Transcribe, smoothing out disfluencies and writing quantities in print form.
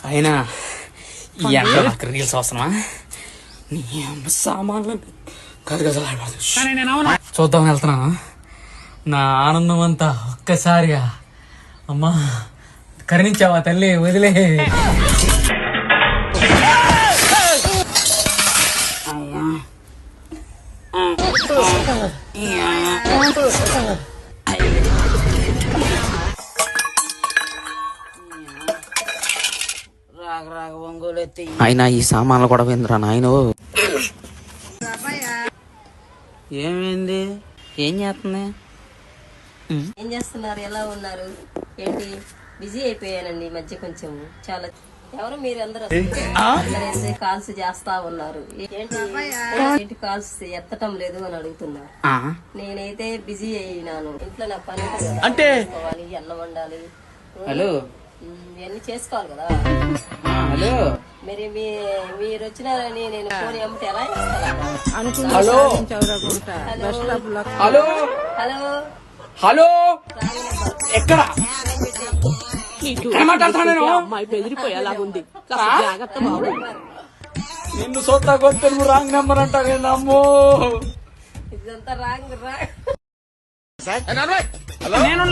అయినా ఈ ఎండలో నాకు రీల్స్ అవసరమా? నీ సామాన్లు చూద్దాం వెళ్తున్నాను. నా ఆనందం అంతా ఒక్కసారిగా అమ్మా కరుణించావా తల్లి, వదిలే. అయినా ఈ సామాన్లు కూడా విందిరా నాయన. ఏమైంది? ఏం చేస్తుంది? ఏం చేస్తున్నారు? ఎలా ఉన్నారు? ఏంటి బిజీ అయిపోయానండి ఈ మధ్య కొంచెం. చాలా ఎవరు మీరు అందరూ కాల్స్ చేస్తా ఉన్నారు. ఏంటి కాల్స్ ఎత్తటం లేదు అని అడుగుతున్నారు. నేనైతే బిజీ అయినాను. ఇంట్లో నా పని అంటే అన్నం వండాలి, హలో ఇవన్నీ చేసుకోవాలి కదా. హలో మరి మీరు వచ్చినారని నేను ఫోన్ ఏమిటి ఎలా చేస్తాను? హలో హలో హలో హలో ఎక్కడ అమ్మాయి బెదిరిపోయేలాగుంది, జాగ్రత్త బాబు. నిన్ను సొంత కొట్టే రాంగ్ నెంబర్ అంటారు. అమ్మో ఇదంతా రాంగ్ నేను